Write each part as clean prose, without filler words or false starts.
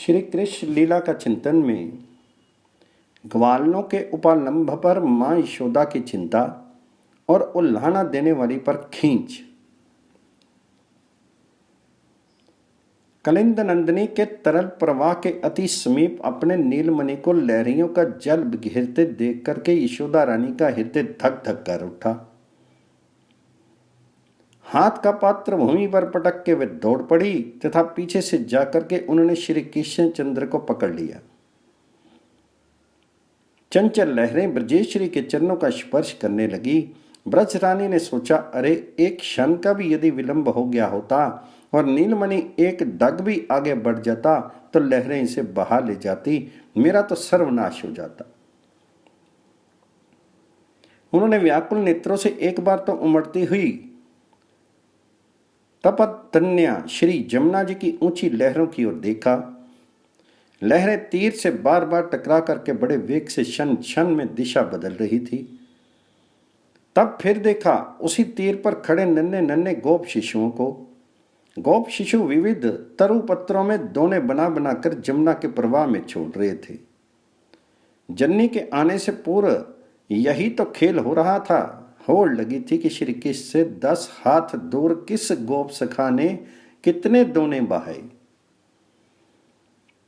श्री कृष्ण लीला का चिंतन में ग्वालों के उपालंब पर मां यशोदा की चिंता और उल्हाना देने वाली पर खींच। कलिंद नंदिनी के तरल प्रवाह के अति समीप अपने नीलमणि को लहरियों का जल घेरते देख करके यशोदा रानी का हृदय धक धक कर उठा। हाथ का पात्र भूमि पर पटक के वे दौड़ पड़ी तथा पीछे से जाकर के उन्होंने श्री कृष्ण चंद्र को पकड़ लिया। चंचल लहरें ब्रजेश्वरी के चरणों का स्पर्श करने लगी। ब्रज रानी ने सोचा, अरे एक क्षण का भी यदि विलंब हो गया होता और नीलमणि एक डग भी आगे बढ़ जाता तो लहरें इसे बहा ले जाती, मेरा तो सर्वनाश हो जाता। उन्होंने व्याकुल नेत्रों से एक बार तो उमड़ती हुई तपतन्या श्री जमुना जी की ऊंची लहरों की ओर देखा। लहरें तीर से बार बार टकरा करके बड़े वेग से क्षण क्षण में दिशा बदल रही थी। तब फिर देखा उसी तीर पर खड़े नन्हे नन्हे गोप शिशुओं को। गोप शिशु विविध तरु पत्रों में दोने बना बनाकर जमुना के प्रवाह में छोड़ रहे थे। जन्नी के आने से पूर्व यही तो खेल हो रहा था। होड़ लगी थी कि श्री कृष्ण से 10 हाथ दूर किस गोप सखा ने कितने दोने बहाए।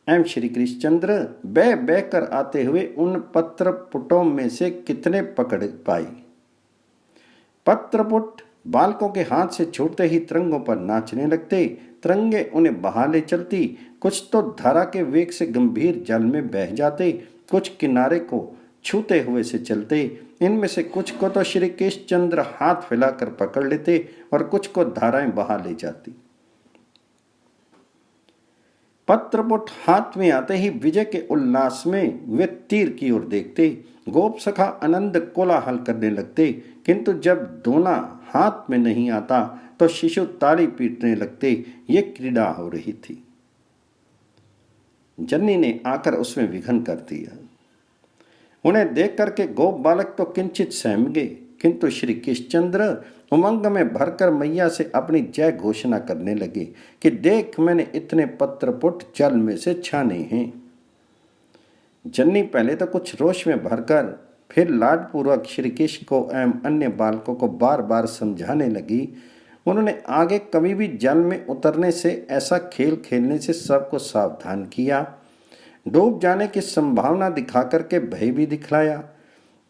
एवं श्री कृष्णचंद्र बह बह कर आते हुए उन पत्रपुटों में से कितने पकड़ पाई। पत्रपुट बालकों के हाथ से छूटते ही तरंगों पर नाचने लगते, तरंगे उन्हें बहा ले चलती। कुछ तो धारा के वेग से गंभीर जल में बह जाते, कुछ किनारे को छूते हुए से चलते। इनमें से कुछ को तो श्री कृष्णचंद्र हाथ फैलाकर पकड़ लेते और कुछ को धाराएं बहा ले जाती। पत्रपुट हाथ में आते ही विजय के उल्लास में वे तीर की ओर देखते। गोप सखा आनंद कोलाहल करने लगते, किंतु जब दोना हाथ में नहीं आता तो शिशु ताली पीटने लगते। ये क्रीड़ा हो रही थी। जन्नी ने आकर उसमें विघन कर दिया। उन्हें देख करके गोप बालक तो किंचित सहम गए, किंतु श्री कृष्णचंद्र उमंग में भरकर मैया से अपनी जय घोषणा करने लगे कि देख, मैंने इतने पत्रपुट जल में से छाने हैं। जन्नी पहले तो कुछ रोष में भरकर फिर लाडपूर्वक श्री कृष्ण को एवं अन्य बालकों को बार बार समझाने लगी। उन्होंने आगे कभी भी जल में उतरने से, ऐसा खेल खेलने से सबको सावधान किया। डूब जाने की संभावना दिखा करके भय भी दिखलाया,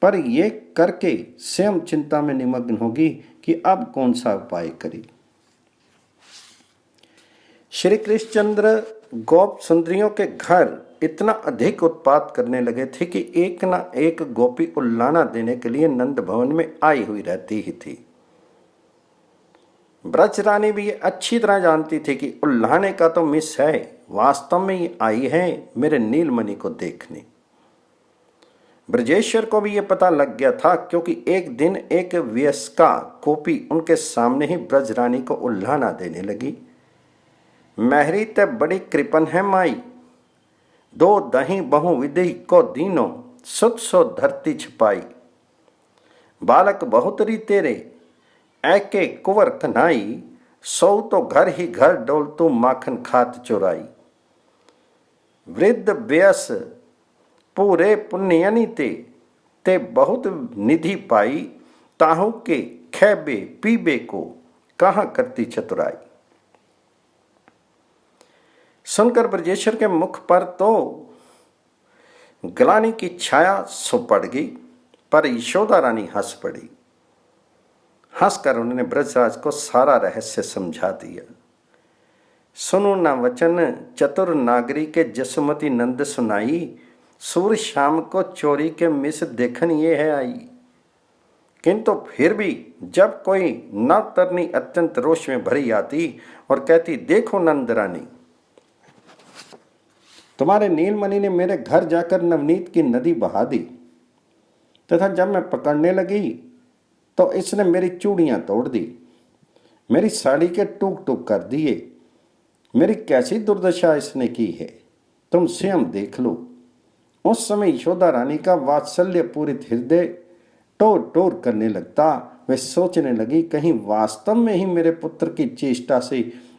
पर यह करके स्वयं चिंता में निमग्न होगी कि अब कौन सा उपाय करे। श्री कृष्णचंद्र गोप सुंदरियों के घर इतना अधिक उत्पात करने लगे थे कि एक ना एक गोपी उल्लाना देने के लिए नंद भवन में आई हुई रहती ही थी। ब्रज रानी भी ये अच्छी तरह जानती थी कि उल्लाने का तो मिस है, वास्तव में ये आई है मेरे नीलमणि को देखने। ब्रजेश्वर को भी ये पता लग गया था, क्योंकि एक दिन एक व्यस्का गोपी उनके सामने ही ब्रज रानी को उल्लाना देने लगी। महरी ते बड़ी कृपन है माई, दो दही बहु विधि को दीनो, सुख सो धरती छिपाई। बालक बहुत री तेरे ऐके कुंवर कन्हाई, सौ तो घर ही घर डोल तू माखन खात चुराई। वृद्ध व्यस पूरे पुण्यनी ते बहुत निधि पाई, ताहू के खैबे पीबे को कहाँ करती चतुराई। सुनकर ब्रजेश्वर के मुख पर तो ग्लानि की छाया सो पड़ गई, पर यशोदा रानी हंस पड़ी। हंसकर उन्होंने ब्रजराज को सारा रहस्य समझा दिया। सुनो न वचन चतुर नागरी के जसमती नंद सुनाई, सूर्य शाम को चोरी के मिस देखन ये है आई। किंतु फिर भी जब कोई नवतरनी अत्यंत रोष में भरी आती और कहती, देखो नंद रानी, तुम्हारे नीलमणि ने मेरे घर जाकर नवनीत की नदी बहा दी, तथा जब मैं पकड़ने लगी तो इसने मेरी चूड़ियां तोड़ दी, मेरी साड़ी के टूक टूक कर दिए। मेरी कैसी दुर्दशा इसने की है, तुम स्वयं देख लो। उस समय यशोदा रानी का वात्सल्य पूरित हृदय टोर टोर करने लगता। वे सोचने लगी, कहीं वास्तव में ही मेरे पुत्र की चेष्टा से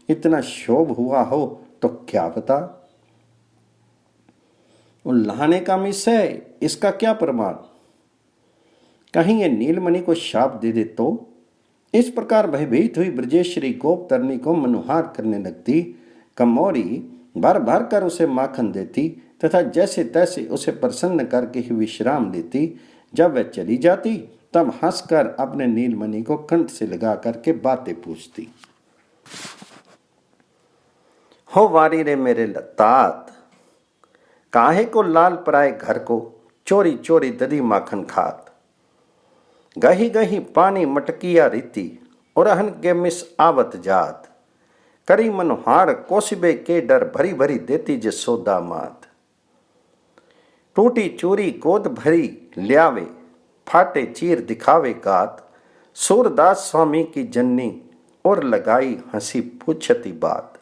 इतना शोभ हुआ हो तो क्या पता। उल्लाहने का मिस है, इसका क्या प्रमाण? कहीं ये नीलमणि को शाप दे दे तो? इस प्रकार भयभीत हुई ब्रजेश्वरी गोपतरणी को मनुहार करने लगती। कमौरी भर भर कर उसे माखन देती तथा जैसे तैसे उसे प्रसन्न करके ही विश्राम लेती। जब वह चली जाती तब हंसकर अपने नीलमणि को कंठ से लगा करके बातें पूछती। हो वारी रे मेरे लतात, काहे को लाल पराए घर को चोरी चोरी दधी माखन खात। गही गही पानी मटकिया रीति उरहन के मिस आवत जात। करी मनोहार कोसिबे के डर भरी भरी देती जे सोदा मात। टूटी चूरी गोद भरी ल्यावे फाटे चीर दिखावे गात। सूरदास स्वामी की जन्नी और लगाई हंसी पूछती बात।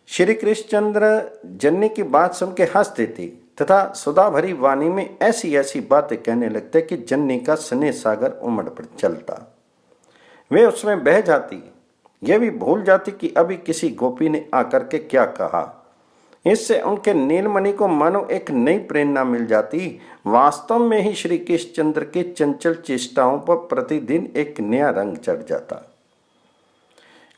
श्री कृष्णचंद्र जन्नी की बात सुन के हंस देते तथा सुधा भरी वाणी में ऐसी ऐसी बातें कहने लगते कि जन्नी का स्नेह सागर उमड़ पर चलता। वे उसमें बह जाती, यह भी भूल जाती कि अभी किसी गोपी ने आकर के क्या कहा। इससे उनके नीलमणि को मानो एक नई प्रेरणा मिल जाती। वास्तव में ही श्री कृष्णचंद्र के चंचल चेष्टाओं पर प्रतिदिन एक नया रंग चढ़ जाता।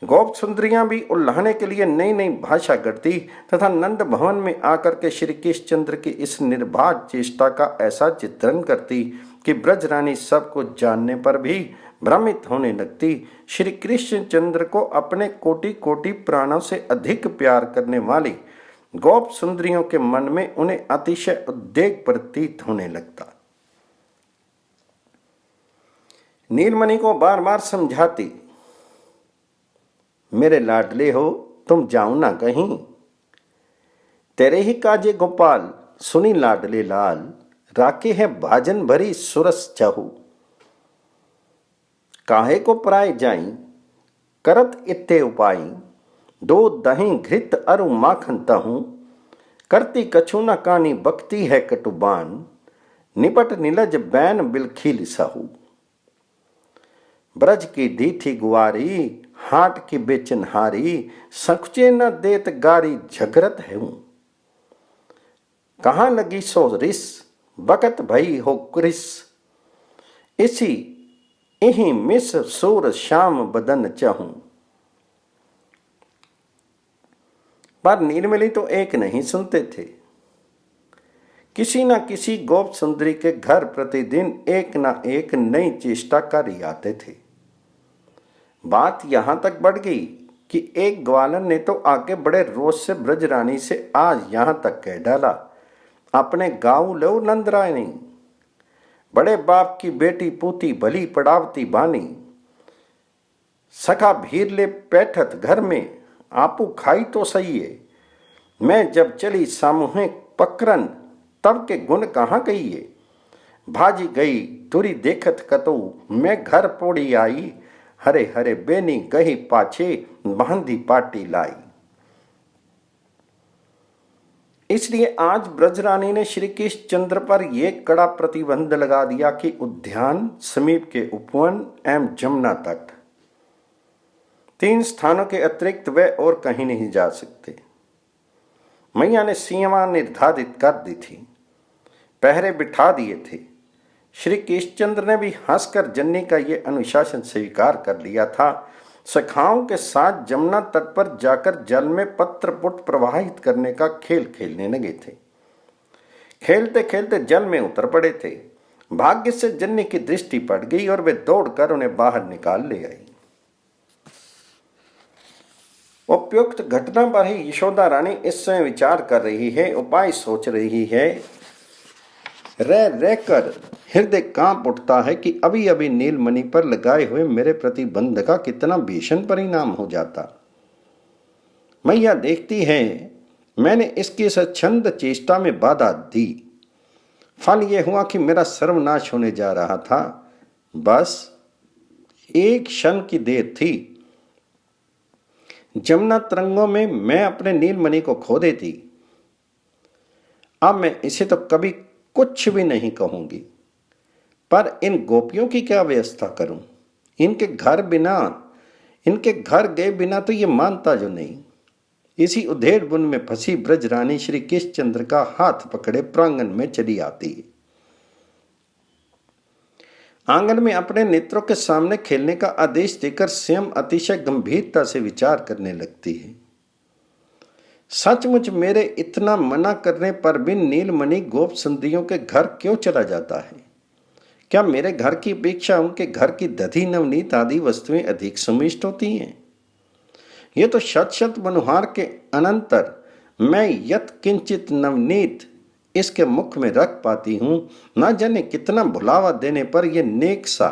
गोप सुंदरियां भी उल्लाहने के लिए नई नई भाषा गढ़ती तथा नंद भवन में आकर के श्री कृष्णचंद्र की इस निर्बाध चेष्टा का ऐसा चित्रण करती कि ब्रज रानी सबको जानने पर भी भ्रमित होने लगती। श्री कृष्णचंद्र को अपने कोटि कोटि प्राणों से अधिक प्यार करने वाली गोप सुंदरियों के मन में उन्हें अतिशय उद्वेग प्रतीत होने लगता। नीलमणि को बार बार समझाती, मेरे लाडले हो, तुम जाओ ना कहीं। तेरे ही काजे गोपाल सुनी लाडले लाल। राके है भाजन भरी सुरस चाहू। काहे को पराए जाई करत इत्ते उपाई। दो दही घृत अरु माखन तहूं। करती कछु न कानी बकती है कटुबान। निपट निलज बैन बिलखील साहू। ब्रज की डीठी गुआरी हाट की बेचनहारी। सकुचे न देत गारी झगरत है हूं। कहाँ लगी सो रिस बकत भई हो क्रिस। इसी इही मिस सूर श्याम बदन चाहूं। पर नीलमणि तो एक नहीं सुनते थे। किसी न किसी गोप सुंदरी के घर प्रतिदिन एक न एक नई चेष्टा कर आते थे। बात यहां तक बढ़ गई कि एक ग्वालन ने तो आके बड़े रोष से ब्रज रानी से आज यहां तक कह डाला, अपने गाँव लो नंदरायनी। बड़े बाप की बेटी पूती भली पड़ावती बानी। सखा भीर ले पैठत घर में आपू खाई तो सही है। मैं जब चली सामूहिक पकरन तब के गुण कहाँ कहिए। भाजी गई तुरी देखत कतो मैं घर पोड़ी आई। हरे हरे बेनी गही पाछे बांधी पाटी लाई। इसलिए आज ब्रजरानी ने श्री कृष्णचंद्र पर यह कड़ा प्रतिबंध लगा दिया कि उद्यान, समीप के उपवन एवं जमुना तट, 3 स्थानों के अतिरिक्त वे और कहीं नहीं जा सकते। मैया ने सीमा निर्धारित कर दी थी, पहरे बिठा दिए थे। श्री कृष्णचंद्र ने भी हंसकर जन्नी का ये अनुशासन स्वीकार कर लिया था। सखाओं के साथ जमुना तट पर जाकर जल में पत्र पुट प्रवाहित करने का खेल खेलने लगे थे। खेलते खेलते जल में उतर पड़े थे। भाग्य से जन्नी की दृष्टि पड़ गई और वे दौड़कर उन्हें बाहर निकाल ले आई। उपयुक्त घटना पर ही यशोदा रानी इस समय विचार कर रही है, उपाय सोच रही है। रह रहकर हृदय कांप उठता है कि अभी अभी नीलमणि पर लगाए हुए मेरे प्रतिबंध का कितना भीषण परिणाम हो जाता। मैया देखती है मैंने इसकी स्वच्छंद चेष्टा में बाधा दी। फल यह हुआ कि मेरा सर्वनाश होने जा रहा था। बस एक क्षण की देर थी। जमुना तरंगों में मैं अपने नीलमणि को खो देती। अब मैं इसे तो कभी कुछ भी नहीं कहूंगी, पर इन गोपियों की क्या व्यवस्था करूं? इनके घर गए बिना तो ये मानता जो नहीं। इसी उधेड़ बुन में फंसी ब्रज रानी श्री कृष्णचंद्र का हाथ पकड़े प्रांगण में चली आती है। आंगन में अपने नेत्रों के सामने खेलने का आदेश देकर स्वयं अतिशय गंभीरता से विचार करने लगती है। सचमुच मेरे इतना मना करने पर भी नीलमणि गोप सुंदरियों के घर क्यों चला जाता है? क्या मेरे घर की अपेक्षा उनके घर की दधी नवनीत आदि वस्तुएं अधिक सुमिष्ट होती हैं? ये तो शत शत मनुहार के अनंतर मैं यत किंचित नवनीत इसके मुख में रख पाती हूं, न जाने कितना भुलावा देने पर यह नेक सा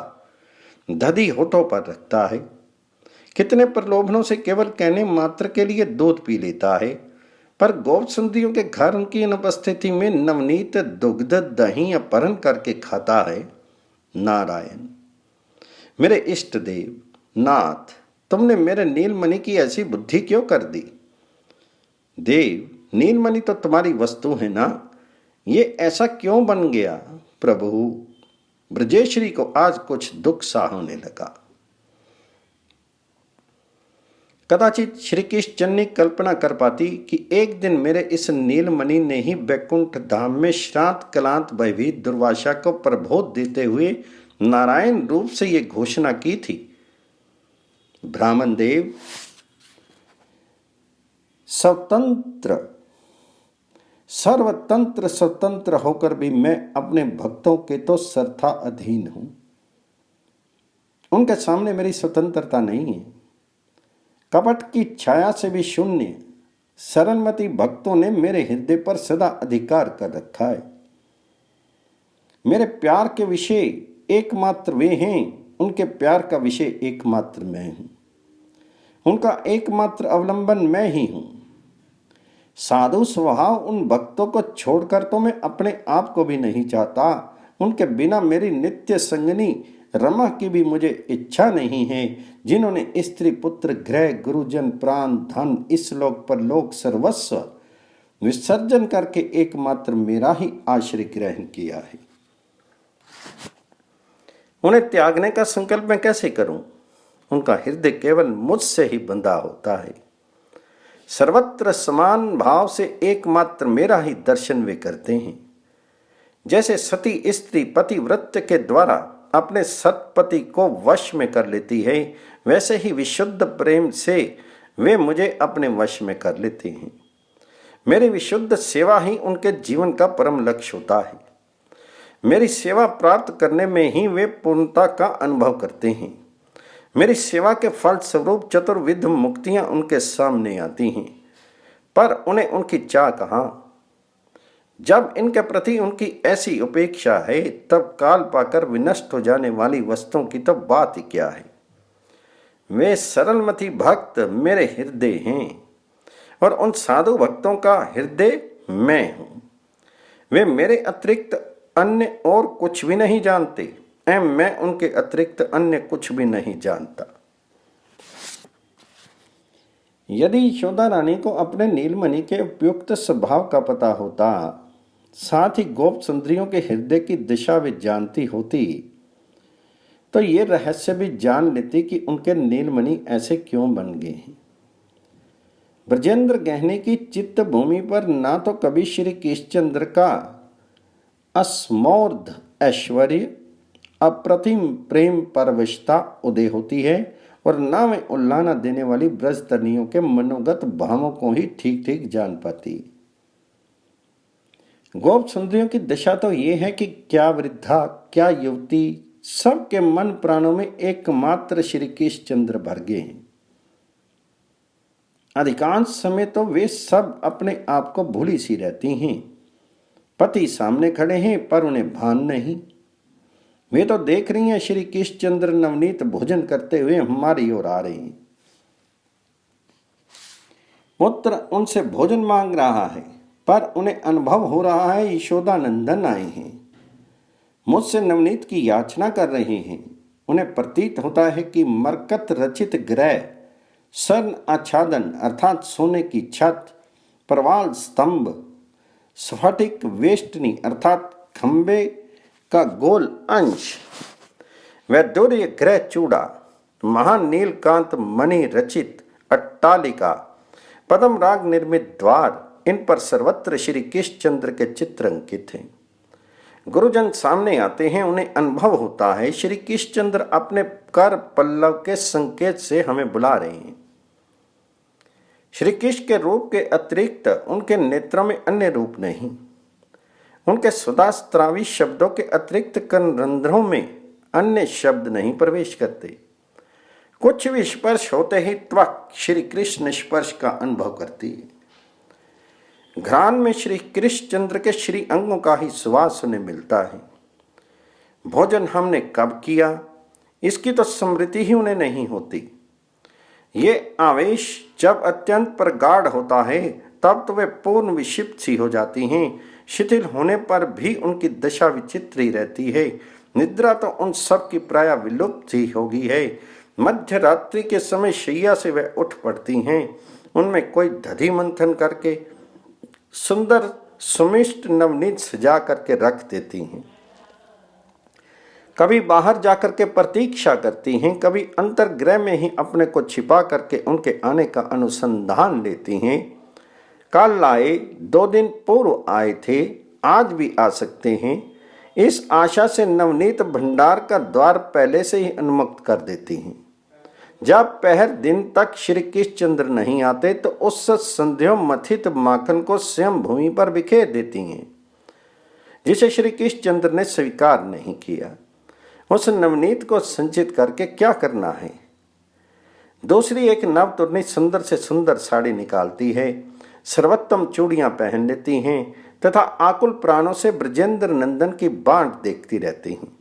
दधी होठों पर रखता है। कितने प्रलोभनों से केवल कहने मात्र के लिए दूध पी लेता है, पर गोप सुंदरियों के घर उनकी अनुपस्थिति में नवनीत दुग्ध दही अपहरण करके खाता है। नारायण, मेरे इष्ट देव, नाथ, तुमने मेरे नीलमणि की ऐसी बुद्धि क्यों कर दी? देव, नीलमणि तो तुम्हारी वस्तु है ना, ये ऐसा क्यों बन गया? प्रभु, ब्रजेश्वरी को आज कुछ दुख सा होने लगा। कदाचित श्री कृष्ण ने कल्पना कर पाती कि एक दिन मेरे इस नीलमणि ने ही बैकुंठ धाम में श्रांत कलांत भयभीत दुर्वासा को प्रबोध देते हुए नारायण रूप से ये घोषणा की थी, ब्राह्मण देव, स्वतंत्र सर्वतंत्र स्वतंत्र होकर भी मैं अपने भक्तों के तो सर्वथा अधीन हूं। उनके सामने मेरी स्वतंत्रता नहीं है। कपट की छाया से भी शून्य शरणमती भक्तों ने मेरे हृदय पर सदा अधिकार कर रखा है। मेरे प्यार के विषय एकमात्र वे हैं, उनके प्यार का विषय एकमात्र मैं हूं, उनका एकमात्र अवलंबन मैं ही हूं। साधु स्वभाव उन भक्तों को छोड़कर तो मैं अपने आप को भी नहीं चाहता। उनके बिना मेरी नित्य संगनी रमा की भी मुझे इच्छा नहीं है, जिन्होंने स्त्री पुत्र गृह गुरुजन प्राण धन इस लोक पर लोक सर्वस्व विसर्जन करके एकमात्र मेरा ही आश्रय ग्रहण किया है। उन्हें त्यागने का संकल्प मैं कैसे करूं? उनका हृदय केवल मुझसे ही बंधा होता है। सर्वत्र समान भाव से एकमात्र मेरा ही दर्शन वे करते हैं। जैसे सती स्त्री पतिव्रत्य के द्वारा अपने सतपति को वश में कर लेती है, वैसे ही विशुद्ध प्रेम से वे मुझे अपने वश में कर लेते हैं। मेरी विशुद्ध सेवा ही उनके जीवन का परम लक्ष्य होता है। मेरी सेवा प्राप्त करने में ही वे पूर्णता का अनुभव करते हैं। मेरी सेवा के फलस्वरूप चतुर्विध मुक्तियां उनके सामने आती हैं, पर उन्हें उनकी चाह कहाँ? जब इनके प्रति उनकी ऐसी उपेक्षा है, तब काल पाकर विनष्ट हो जाने वाली वस्तुओं की तो बात ही क्या है। वे सरलमती भक्त मेरे हृदय हैं और उन साधु भक्तों का हृदय मैं हूं। वे मेरे अतिरिक्त अन्य और कुछ भी नहीं जानते एवं मैं उनके अतिरिक्त अन्य कुछ भी नहीं जानता। यदि यशोदा रानी को अपने नीलमणि के उपयुक्त स्वभाव का पता होता, साथ ही गोप सुंदरियों के हृदय की दिशा वे जानती होती, तो ये रहस्य भी जान लेती कि उनके नीलमणि ऐसे क्यों बन गए हैं। ब्रजेंद्र गहने की चित्त भूमि पर ना तो कभी श्री कृष्णचंद्र का अस्मौर्ध ऐश्वर्य अप्रतिम प्रेम परवशता उदय होती है और ना वे उल्लाना देने वाली ब्रजतनियों के मनोगत भावों को ही ठीक ठीक जान पाती। गोप सुंदरियों की दशा तो ये है कि क्या वृद्धा क्या युवती, सबके मन प्राणों में एकमात्र श्री कृष्णचंद्र भर गए हैं। अधिकांश समय तो वे सब अपने आप को भूली सी रहती हैं। पति सामने खड़े हैं पर उन्हें भान नहीं। वे तो देख रही हैं श्री कृष्णचंद्र नवनीत भोजन करते हुए हमारी ओर आ रहे हैं। पुत्र उनसे भोजन मांग रहा है, पर उन्हें अनुभव हो रहा है यशोदा नंदन आए हैं, मुझसे नवनीत की याचना कर रहे हैं। उन्हें प्रतीत होता है कि मरकत रचित गृह, स्वर्ण आच्छादन अर्थात सोने की छत, प्रवाल स्तंभ, स्फटिक वेष्टनी अर्थात खंबे का गोल अंश, वैदूर्य गृह चूड़ा, महान नीलकांत मणि रचित अट्टालिका, पद्म राग निर्मित द्वार, इन पर सर्वत्र श्री कृष्णचंद्र के चित्र अंकित हैं। गुरुजन सामने आते हैं, उन्हें अनुभव होता है श्री कृष्णचंद्र अपने कर पल्लव के संकेत से हमें बुला रहे हैं। श्री कृष्ण के रूप के अतिरिक्त उनके नेत्रों में अन्य रूप नहीं। उनके सुधास्त्रावी शब्दों के अतिरिक्त कर्णरंध्रों में अन्य शब्द नहीं प्रवेश करते। कुछ भी स्पर्श होते ही त्वक श्री कृष्ण स्पर्श का अनुभव करती है। घ्राण में श्री कृष्णचंद्र के श्री अंगों का ही सुवास उन्हें मिलता है। भोजन हमने कब किया, इसकी तो स्मृति ही उन्हें नहीं होती। ये आवेश जब अत्यंत प्रगाढ़ होता है तब तो वे पूर्ण विक्षिप्त सी हो जाती हैं। शिथिल होने पर भी उनकी दशा विचित्र ही रहती है। निद्रा तो उन सब की प्राय विलुप्त ही हो गई है। मध्य रात्रि के समय शैया से वे उठ पड़ती हैं। उनमें कोई दधि मंथन करके सुंदर सुमिष्ट नवनीत सजा करके रख देती हैं। कभी बाहर जाकर के प्रतीक्षा करती हैं, कभी अंतर्गृह में ही अपने को छिपा करके उनके आने का अनुसंधान लेती हैं। कल आए, 2 दिन पूर्व आए थे, आज भी आ सकते हैं। इस आशा से नवनीत भंडार का द्वार पहले से ही उन्मुक्त कर देती हैं। जब पहर दिन तक श्री कृष्णचंद्र नहीं आते तो उस संध्यों मथित माखन को स्वयं भूमि पर बिखेर देती हैं, जिसे श्री कृष्णचंद्र ने स्वीकार नहीं किया। उस नवनीत को संचित करके क्या करना है। दूसरी एक नवतुरनी सुंदर से सुंदर साड़ी निकालती है, सर्वोत्तम चूड़ियां पहन लेती हैं तथा आकुल प्राणों से ब्रजेंद्र नंदन की बांट देखती रहती हैं।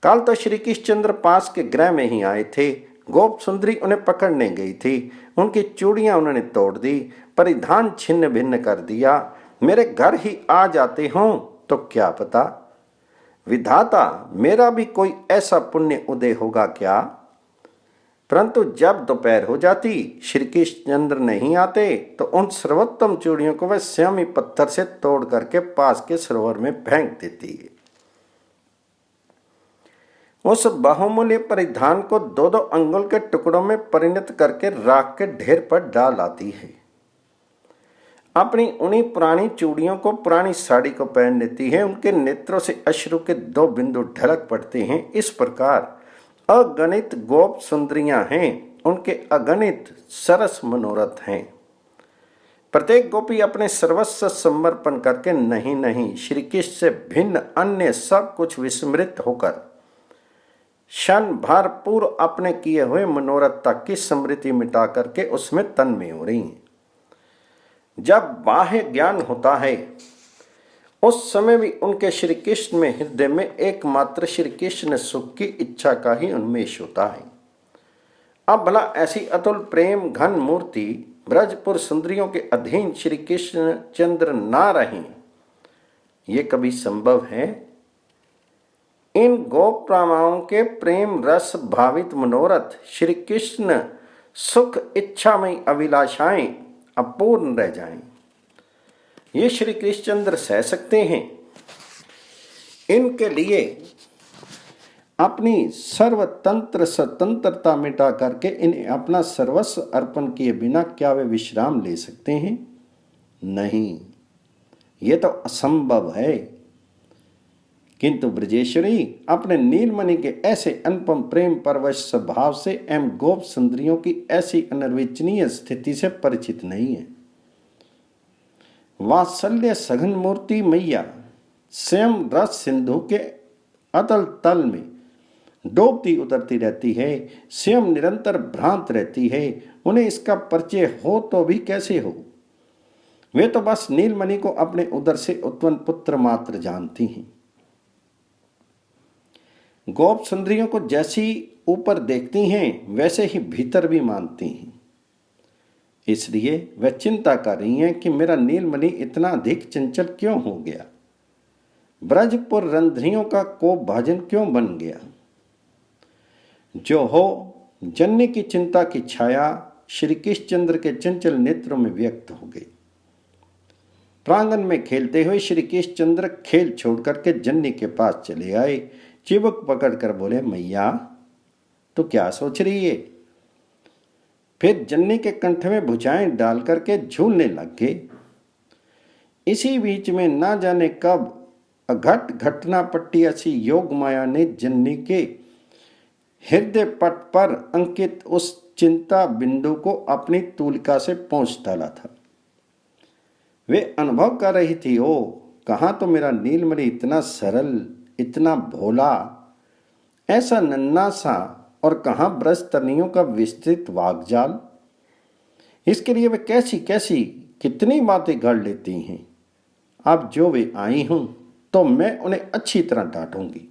कल तो श्री कृष्णचंद्र पास के गृह में ही आए थे। गोप सुंदरी उन्हें पकड़ने गई थी। उनकी चूड़ियां उन्होंने तोड़ दी, परिधान छिन्न भिन्न कर दिया। मेरे घर ही आ जाते हों तो क्या पता, विधाता मेरा भी कोई ऐसा पुण्य उदय होगा क्या। परंतु जब दोपहर हो जाती, श्री कृष्णचंद्र नहीं आते तो उन सर्वोत्तम चूड़ियों को वह स्वयं ही पत्थर से तोड़ करके पास के सरोवर में फेंक देती है। उस बहुमूल्य परिधान को 2-2 अंगुल के टुकड़ों में परिणत करके राख के ढेर पर डाल आती है। अपनी उन्हीं पुरानी चूड़ियों को पुरानी साड़ी को पहन लेती है। उनके नेत्रों से अश्रु के 2 बिंदु ढलक पड़ते हैं। इस प्रकार अगणित गोप सुंदरियां हैं, उनके अगणित सरस मनोरथ हैं। प्रत्येक गोपी अपने सर्वस्व समर्पण करके नहीं नहीं श्री कृष्ण से भिन्न अन्य सब कुछ विस्मृत होकर क्षण भर पूर्व अपने किए हुए मनोरथ तक की स्मृति मिटा करके उसमें तन्मय हो रही हैं। जब बाह्य ज्ञान होता है उस समय भी उनके श्री कृष्ण में हृदय में एकमात्र श्री कृष्ण सुख की इच्छा का ही उन्मेष होता है। अब भला ऐसी अतुल प्रेम घन मूर्ति ब्रजपुर सुंदरियों के अधीन श्री कृष्ण चंद्र ना रहें, ये कभी संभव है। इन गोप प्रामाओं के प्रेम रस भावित मनोरथ श्री कृष्ण सुख इच्छामयी अभिलाषाएं अपूर्ण रह जाएं, ये श्री कृष्णचंद्र सह सकते हैं। इनके लिए अपनी सर्वतंत्र स्वतंत्रता मिटा करके इन्हें अपना सर्वस्व अर्पण किए बिना क्या वे विश्राम ले सकते हैं? नहीं, ये तो असंभव है। किंतु ब्रजेश्वरी अपने नीलमणि के ऐसे अनुपम प्रेम परवश स्वभाव से एवं गोप सुंदरियों की ऐसी अनिर्वचनीय स्थिति से परिचित नहीं है। वात्सल्य सघन मूर्ति मैया स्वयं रस सिंधु के अतल तल में डूबती उतरती रहती है, स्वयं निरंतर भ्रांत रहती है। उन्हें इसका परिचय हो तो भी कैसे हो। वे तो बस नीलमणि को अपने उदर से उत्पन्न पुत्र मात्र जानती हैं। गोप सुंदरियों को जैसी ऊपर देखती हैं वैसे ही भीतर भी मानती हैं। इसलिए वह चिंता कर रही हैं कि मेरा नीलमणि इतना अधिक चंचल क्यों हो गया, ब्रजपुर रंध्रियों का कोप भाजन क्यों बन गया। जो हो, जननी की चिंता की छाया श्री कृष्णचंद्र के चंचल नेत्रों में व्यक्त हो गई। प्रांगण में खेलते हुए श्री कृष्णचंद्र खेल छोड़ करके जननी के पास चले आए। चिबुक पकड़कर बोले, मैया तो क्या सोच रही है? फिर जन्नी के कंठ में भुजाएं डाल करके झूलने लग गए। इसी बीच में ना जाने कब अघट घटना पट्टी ऐसी योग माया ने जन्नी के हृदय पट पर अंकित उस चिंता बिंदु को अपनी तूलिका से पोंछ डाला था। वे अनुभव कर रही थी, ओ कहाँ तो मेरा नीलमणि इतना सरल, इतना भोला, ऐसा नन्हा सा, और कहाँ ब्रजतरनियों का विस्तृत वागजाल। इसके लिए वे कैसी कैसी कितनी बातें गढ़ लेती हैं। अब जो वे आई हूं तो मैं उन्हें अच्छी तरह डांटूंगी।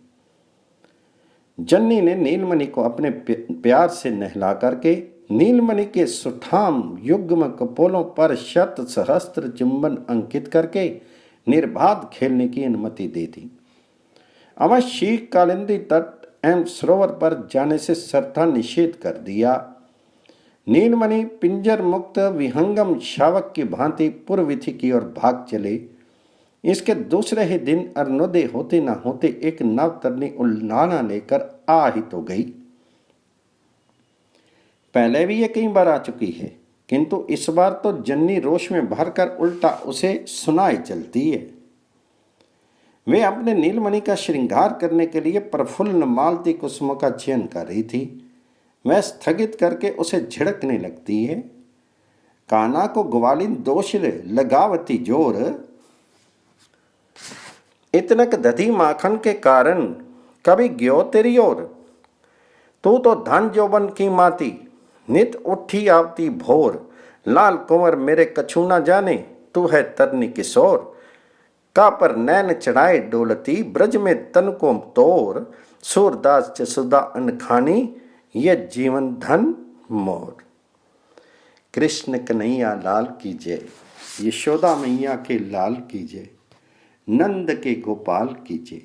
जन्नी ने नीलमणि को अपने प्यार से नहला करके नीलमणि के सुठाम युग्म कपोलों पर शत सहस्त्र चुंबन अंकित करके निर्बाध खेलने की अनुमति दे दी। अवश्य कालिंदी तट एवं सरोवर पर जाने से सर्वथा निषेध कर दिया। नीलमणि पिंजर मुक्त विहंगम शावक की भांति पूर्वविथि की ओर भाग चले। इसके दूसरे ही दिन अरुणोदय होते न होते एक नवतरनी उल्लाना लेकर आ ही तो गई। पहले भी ये कई बार आ चुकी है, किंतु इस बार तो जन्नी रोष में भरकर उल्टा उसे सुनाई चलती है। वे अपने नीलमणि का श्रृंगार करने के लिए प्रफुल्ल मालती कुसुमों का चयन कर रही थी। वह स्थगित करके उसे झिड़कने लगती है। काना को ग्वालिन दोष लगावती जोर, इतनक दधी माखन के कारण कभी ग्यो तेरी ओर। तू तो धन जोबन की माती, नित उठी आवती भोर। लाल कुंवर मेरे कछु न जाने, तू है तरनी किशोर। का पर नैन चढ़ाए डोलती, ब्रज में तन को तोर। सूरदास जसुदा अनखानी, ये जीवन धन मोर। कृष्ण कन्हैया लाल की जय। यशोदा मैया के लाल की जय। नंद के गोपाल की जय।